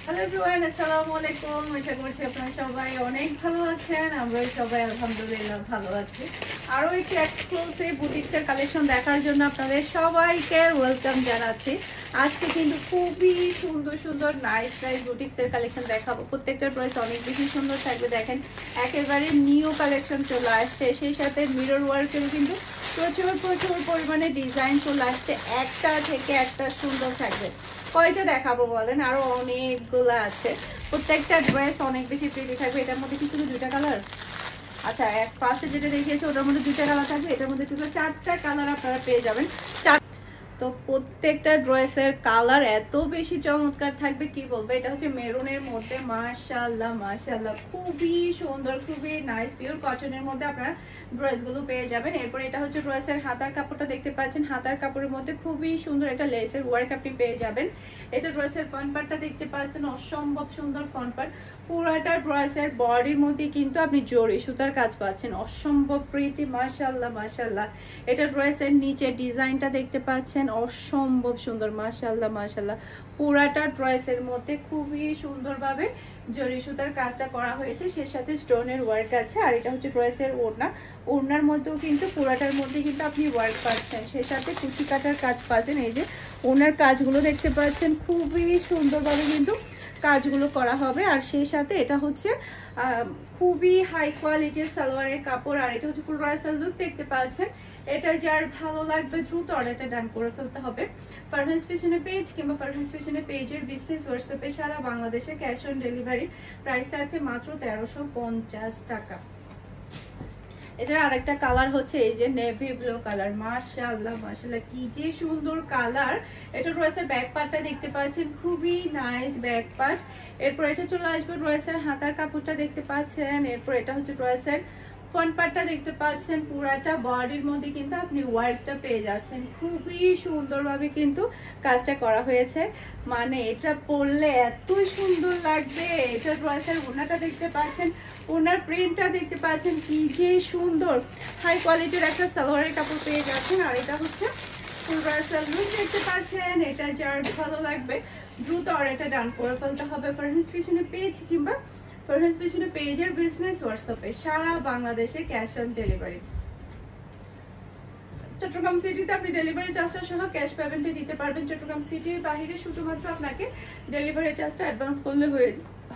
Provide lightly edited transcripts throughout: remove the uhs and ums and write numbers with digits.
Hello everyone, আসসালামু আলাইকুম। আশা করছি আপনারা সবাই অনেক ভালো আছেন। আমরা সবাই আলহামদুলিল্লাহ ভালো আছি। আরো একটি এক্সক্লুসিভ বুটিক্সের কালেকশন দেখার জন্য আপনাদের সবাইকে ওয়েলকাম জানাচ্ছি। আজকে কিন্তু খুবই সুন্দর সুন্দর নাইস বুটিক্সের কালেকশন দেখাবো। প্রত্যেকটার প্রাইস অনেক বেশি সুন্দর থাকবে। দেখেন একেবারে নিউ কালেকশন চলে আসছে, সেই সাথে মিরর ওয়ার্কের কিন্তু প্রচুর প্রচুর পরিমাণে ডিজাইন চলে আসছে। একটা থেকে একটা সুন্দর থাকবে। কয়টা দেখাবো বলেন? আরো অনেকগুলো আছে। প্রত্যেকটা ড্রেস অনেক বেশি প্রিটি থাকবে। এটার মধ্যে কি শুধু দুইটা কালার? আচ্ছা, এক ফার্স্টে যেটা দেখিয়েছে ওটার মধ্যে দুইটা কালার থাকবে, এটার মধ্যে টোটাল 4টা কালার আপনারা পেয়ে যাবেন। তো প্রত্যেকটা ড্রেসের কালার এত বেশি চমৎকার থাকবে কি বলবো। এটা হচ্ছে মেরুনের মধ্যে, মাশাআল্লাহ মাশাআল্লাহ খুবই সুন্দর, খুবই নাইস পিওর কটনের মধ্যে আপনারা ড্রেসগুলো পেয়ে যাবেন। এরপর এটা হচ্ছে ড্রেসের হাতার কাপড়টা দেখতে পাচ্ছেন। হাতার কাপড়ের মধ্যে খুবই সুন্দর একটা লেসের ওয়ার্ক আপনি পেয়ে যাবেন। এটা ড্রেসের ফ্রন্ট পার্টটা দেখতে পাচ্ছেন, অসম্ভব সুন্দর ফ্রন্ট পার্ট। পুরাটা ড্রেসের বডির মধ্যে কিন্তু আপনি জরি সুতার কাজ পাচ্ছেন, অসম্ভব প্রিটি, মাশাআল্লাহ মাশাআল্লাহ। এটা ড্রেসের নিচে ডিজাইনটা দেখতে পাচ্ছেন, অসম্ভব সুন্দর, মাশাআল্লাহ মাশাআল্লাহ। পুরাটা ড্রেসের মধ্যে খুবই সুন্দরভাবে জরি সুতার কাজটা করা হয়েছে, সে সাথে স্টোনের ওয়ার্ক আছে। আর এটা হচ্ছে ড্রেসের ওড়না। ওড়নার মধ্যেও কিন্তু পুরাটার মধ্যে কিন্তু আপনি ওয়ার্ক পাচ্ছেন, সে সাথে কুচি কাটার কাজ পাচ্ছেন। এই যে ওনার কাজগুলো দেখতে পাচ্ছেন, খুবই সুন্দরভাবে কিন্তু কাজগুলো করা হবে। আর সেই সাথে এটা হচ্ছে খুবই হাই কোয়ালিটির সালোয়ারের কাপড়। আর এটা হচ্ছে ফুল রয়্যাল লুক দেখতে পাচ্ছেন। এটা যার ভালো লাগবে দ্রুত অর্ডারটা ডান করে ফেলতে হবে। ফারহানস ফ্যাশনে পেজ কিংবা ফারহানস ফ্যাশনে পেজের বিজনেস হোয়াটসঅ্যাপে সারা বাংলাদেশে ক্যাশ অন ডেলিভারি। প্রাইসটা আছে মাত্র 1350 টাকা। এটার আরেকটা কালার হচ্ছে এই যে নেভি ব্লু কালার, মাশাআল্লাহ মাশাআল্লাহ কি যে সুন্দর কালার। এটা রয়েছে ব্যাক পার্টটা দেখতে পাচ্ছেন, খুবই নাইস ব্যাক পার্ট। এরপর এটা চলে আসবে রয়েছে হাতার কাপড়টা দেখতে পাচ্ছেন। এরপর এটা হচ্ছে রয়েছে ফ্রন্ট পার্টটা দেখতে পাচ্ছেন। পুরাটা বডির মধ্যে কিন্তু আপনি ওয়ার্কটা পেয়ে যাচ্ছেন, খুবই সুন্দরভাবে কিন্তু কাজটা করা হয়েছে। মানে এটা পরলে এত সুন্দর লাগবে। এটা ড্রেসের ওড়নাটা দেখতে পাচ্ছেন, ওনার প্রিন্টটা দেখতে পাচ্ছেন, কি যে সুন্দর। হাই কোয়ালিটির একটা সালোয়ারের কাপড় পেয়ে যাচ্ছেন। আর এটা হচ্ছে ফুল রয়্যাল লুক দেখতে পাচ্ছেন। এটা যার ভালো লাগবে দ্রুত অর্ডারটা ডান করে ফেলতে হবে। ফারহানস ফ্যাশনে পেজ কিংবা ফারহানস ফ্যাশনে পেজের বিজনেস হোয়াটসঅ্যাপে সারা বাংলাদেশে ক্যাশ অন ডেলিভারি। চট্টগ্রাম সিটিতে আপনি ডেলিভারি চার্জটা সহ ক্যাশ পেমেন্টে দিতে পারবেন। চট্টগ্রাম সিটির বাইরে শুধুমাত্র আপনাকে ডেলিভারি চার্জটা অ্যাডভান্স করলে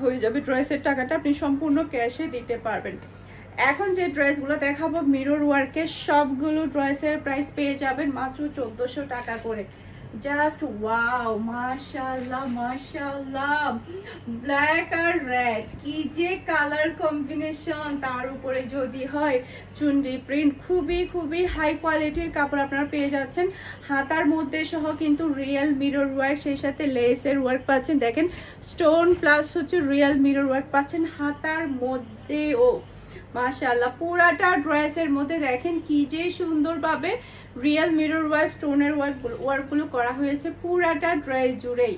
হয়ে যাবে। ড্রেসের টাকাটা আপনি সম্পূর্ণ ক্যাশে দিতে পারবেন। এখন যে ড্রেসগুলো দেখাবো মিরর ওয়ার্কের, সবগুলো ড্রেসের প্রাইস পেয়ে যাবেন মাত্র 1400 টাকা করে। জাস্ট ওয়াও, মাশাআল্লাহ মাশাআল্লাহ। ব্ল্যাক আর রেড, কি যে কালার কম্বিনেশন। তার উপরে যদি হয় চুনরি প্রিন্ট, খুবই খুবই হাই কোয়ালিটির কাপড় আপনারা পেয়ে যাচ্ছেন। হাতার মধ্যে সহ কিন্তু রিয়েল মিরর ওয়ার্ক, সেই সাথে লেসের ওয়ার্ক পাচ্ছেন। দেখেন স্টোন প্লাস হচ্ছে রিয়েল মিরর ওয়ার্ক পাচ্ছেন হাতার মধ্যেও, মাশাআল্লাহ। পুরাটা ড্রেসের মধ্যে দেখেন কি যে সুন্দরভাবে রিয়েল মিরর ওয়ার্ক, স্টোনের ওয়ার্কগুলো করা হয়েছে পুরাটা ড্রেস জুড়েই।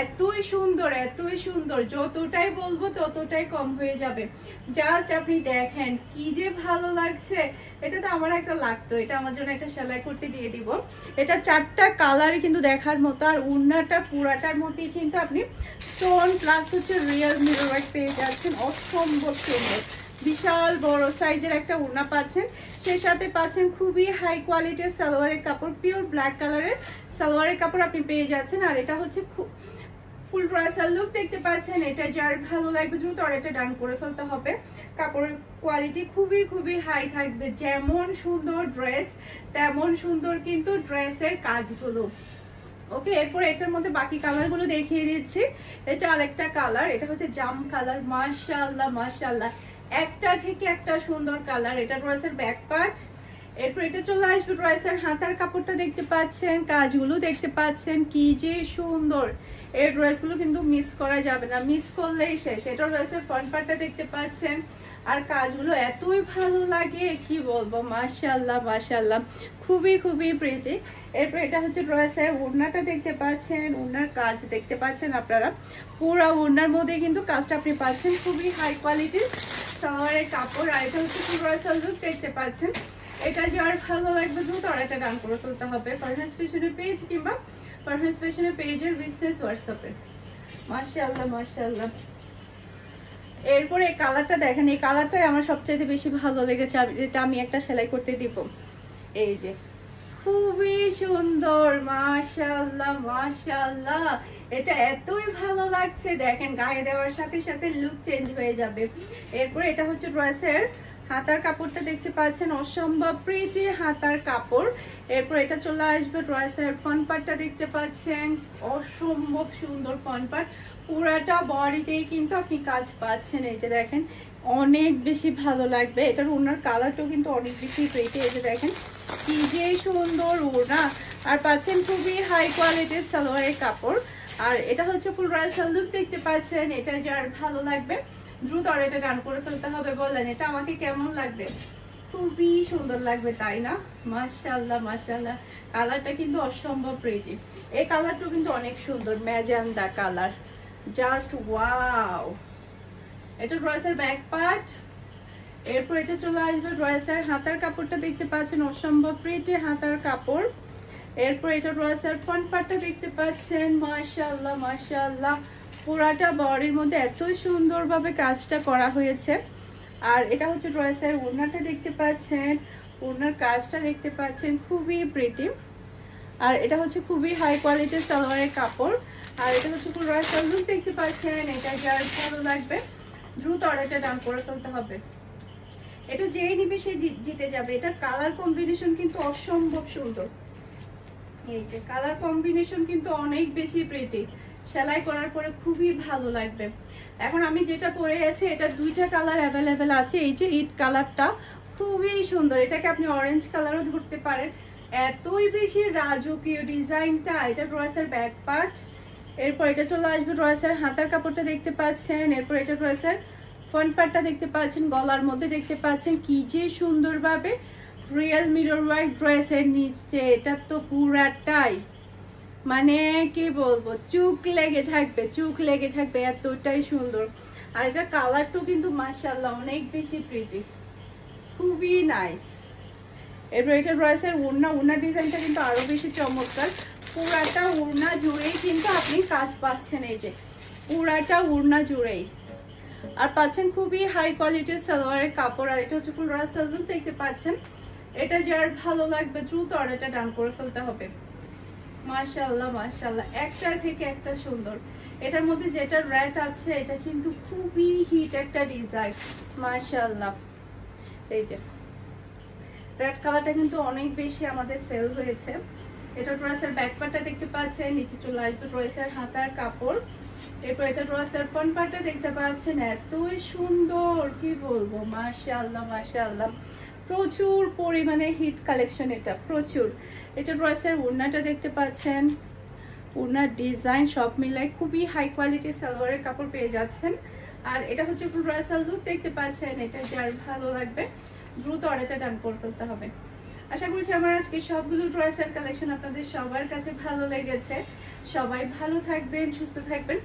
এতই সুন্দর এতই সুন্দর, যতটাই বলবো ততটাই কম হয়ে যাবে। জাস্ট আপনি দেখেন কি যে ভালো লাগছে। এটা তো আমার একটা লাগতো, এটা আমার জন্য একটা সেলাই করতে দিয়ে দিব। এটা 4টা কালারই কিন্তু দেখার মতো। আর উন্নাটা পুরাটার মধ্যেই কিন্তু আপনি স্টোন প্লাস হচ্ছে রিয়েল মিরর ওয়ার্ক পেয়ে যাচ্ছেন, অসম্ভব সুন্দর। বিশাল বড় সাইজের একটা ওড়না পাচ্ছেন, সেই সাথে পাচ্ছেন খুবই হাই কোয়ালিটির সালোয়ারের কাপড়, পিওর ব্ল্যাক কালারের সালোয়ারের কাপড় আপনি পেয়ে যাচ্ছেন। আর এটা হচ্ছে ফুল রয়্যাল লুক দেখতে পাচ্ছেন। এটা যার ভালো লাগবে দ্রুত অর্ডারটা ডান করে ফেলতে হবে। কাপড়ের কোয়ালিটি খুবই খুবই হাই থাকবে। যেমন সুন্দর ড্রেস তেমন সুন্দর কিন্তু ড্রেসের কাজগুলো। ওকে, এরপর এটার মধ্যে বাকি কালারগুলো দেখিয়ে দিচ্ছি। এটা আরেকটা কালার, এটা হচ্ছে জাম কালার, মাশাআল্লাহ মাশাআল্লাহ একটা থেকে একটা সুন্দর কালার। এটা ড্রেসের ব্যাক পার্ট। এরপর এটা চলে আসবে ড্রেসের হাতার কাপড়টা দেখতে পাচ্ছেন, কাজগুলো দেখতে পাচ্ছেন, কি যে সুন্দর। এই ড্রেসগুলো কিন্তু মিস করা যাবে না, মিস করলেই শেষ। এটা ড্রেসের ফ্রন্ট পার্টটা দেখতে পাচ্ছেন, আর কাজগুলো এতই ভালো লাগে কি বলবো, মাশাআল্লাহ মাশাআল্লাহ খুবই খুবই প্রিটি। এরপর এটা হচ্ছে ড্রেসের ওড়নাটা দেখতে পাচ্ছেন, ওড়নার কাজ দেখতে পাচ্ছেন আপনারা। পুরো ওড়নার মধ্যে কিন্তু কাজটা আপনি পাচ্ছেন, খুবই হাই কোয়ালিটির সালোয়ারের কাপড়। আর এটা হচ্ছে ফুল রয়্যাল লুক দেখতে পাচ্ছেন। এটা যার ভালো লাগবে দ্রুত অর্ডারটা ডান করে ফেলতে হবে। ফারহানস ফ্যাশনের পেজ কিংবা ফারহানস ফ্যাশনের পেজের বিজনেস হোয়াটসঅ্যাপে। মাশাআল্লাহ মাশাআল্লাহ। এরপরে এই কালারটা দেখেন, এই কালারটাই আমার সবচেয়ে বেশি ভালো লেগেছে, এটা আমি একটা সেলাই করতে দিব। এই যে খুবই সুন্দর, মাশাআল্লাহ মাশাআল্লাহ। এটা এতই ভালো লাগছে, দেখেন গায়ে দেওয়ার সাথে সাথে লুক চেঞ্জ হয়ে যাবে। এরপর এটা হচ্ছে ড্রেসের হাতার কাপড়টা দেখতে পাচ্ছেন, অসম্ভব প্রিটি হাতার কাপড়। এরপর এটা চলে আসবে ড্রেসের ফ্রন্ট পার্টটা দেখতে পাচ্ছেন, অসম্ভব সুন্দর ফ্রন্ট পার্ট। পুরাটা বডিতেই কিন্তু আপনি কাজ পাচ্ছেন। এই যে দেখেন অনেক বেশি ভালো লাগবে। এটার ওড়নার কালারটাও কিন্তু অনেক বেশি প্রিটি। এই যে দেখেন কি যে সুন্দর ওড়না, আর পাচ্ছেন খুবই হাই কোয়ালিটির সালোয়ারের কাপড়। আর এটা হচ্ছে ফুল রাইসাল লুক দেখতে পাচ্ছেন। এটা যার ভালো লাগবে দ্রুত আর এটা ডান করে ফেলতে হবে। বললেন এটা আমাকে কেমন লাগবে? খুবই সুন্দর লাগবে তাই না? মাশাআল্লাহ মাশাআল্লাহ। কালারটা কিন্তু অসম্ভব প্রিটি। এই কালারটাও কিন্তু অনেক সুন্দর, ম্যাজেন্ডা কালার, জাস্ট ওয়াও। এটা ড্রেসের ব্যাক পার্ট। এরপর এটা চলে আসবে ড্রেসের হাতার কাপড়টা দেখতে পাচ্ছেন, অসম্ভব প্রিটি হাতার কাপড়। এরপর এটা ড্রেসের ফ্রন্ট পার্টটা দেখতে পাচ্ছেন, মাশাআল্লাহ মাশাআল্লাহ। পুরাটা বডির মধ্যে এত সুন্দরভাবে কাজটা করা হয়েছে। আর এটা হচ্ছে ড্রেসের ওড়নাটা দেখতে পাচ্ছেন, ওড়নার কাজটা দেখতে পাচ্ছেন, খুবই প্রিটি। আর এটা হচ্ছে খুবই হাই কোয়ালিটির সালোয়ারের কাপড়। আর এটা হচ্ছে পুরো রাইসাল লুক দেখতে পাচ্ছেন। এটা যার ভালো লাগবে দ্রুত অর্ডারটা ডান করে ফেলতে হবে। এটা যেই নিবে সে জিতে যাবে। এটার কালার কম্বিনেশন কিন্তু অসম্ভব সুন্দর। এই যে কালার কম্বিনেশন কিন্তু অনেক বেশি প্রিটি, সেলাই করার পরে খুবই ভালো লাগবে। এখন আমি যেটা পরে আছি এটা দুইটা কালার অ্যাভেলেবেল আছে। এই যে ইট কালারটা খুবই সুন্দর, এটাকে আপনি অরেঞ্জ কালারও ধরতে পারেন, এতই বেশি রাজকীয় ডিজাইনটা। এটা ড্রেসের ব্যাক পার্ট। এরপর এটা চলে আসবে ড্রেসের হাতার কাপড়টা দেখতে পাচ্ছেন। এরপর এটা ড্রেসের ফ্রন্ট পার্টটা দেখতে পাচ্ছেন, গলার মধ্যে দেখতে পাচ্ছেন কি যে সুন্দরভাবে রিয়েল মিরর ওয়ার্ক ড্রেসের নিচে। এটা তো পুরাটাই মানে কি বলবো, চোখ লেগে থাকবে, চোখ লেগে থাকবে, এতটাই সুন্দর। আর এটা কালারটাও কিন্তু মাশাআল্লাহ অনেক বেশি প্রিটি, খুবই নাইস। এরপর এটা ড্রেসের ওড়না ডিজাইনটা কিন্তু আরো বেশি চমৎকার। পুরাটা ওড়না জুড়েই কিন্তু আপনি কাজ পাচ্ছেন। এই যে পুরাটা ওড়না জুড়েই আর পাচ্ছেন খুবই হাই কোয়ালিটির সালোয়ারের কাপড়। আর এটা হচ্ছে ফুল রাইসাল লুক দেখতে পাচ্ছেন। এটা যার ভালো লাগবে দ্রুত অর্ডারটা ডান করে ফেলতে হবে। মাশাআল্লাহ মাশাআল্লাহ, একটা থেকে একটা সুন্দর। এটার মধ্যে যেটা রেড আছে এটা কিন্তু খুবই হিট একটা ডিজাইন, মাশাআল্লাহ। এই যে রেড কালারটা কিন্তু অনেক বেশি আমাদের সেল হয়েছে। এটা ড্রেসের ব্যাক পার্টটা দেখতে পাচ্ছেন, নিচে চলে আসবে ড্রেসের হাতার কাপড়। এরপর এটা ড্রেসের ফ্রন্ট পার্টটা দেখতে পাচ্ছেন, এতই সুন্দর কি বলবো, মাশাআল্লাহ মাশাআল্লাহ। প্রচুর পরিমাণে হিট কালেকশন এটা, প্রচুর। এটা ড্রেসের ওড়নাটা দেখতে পাচ্ছেন, ওড়নার ডিজাইন সব মিলাই খুবই হাই কোয়ালিটির সালোয়ারের কাপড় পেয়ে যাচ্ছেন। আর এটা হচ্ছে ফুল রাইসাল লুক দেখতে পাচ্ছেন। এটা যার ভালো লাগবে দ্রুত অর্ডারটা ডান করে ফেলতে হবে। আশা করছি আমার আজকে সবগুলো ড্রেসের কালেকশন আপনাদের সবার কাছে ভালো লেগেছে। সবাই ভালো থাকবেন, সুস্থ থাকবেন,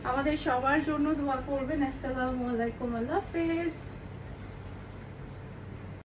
আমাদের সবার জন্য দোয়া করবেন। আসসালামু আলাইকুম, আল্লাহ হাফেজ।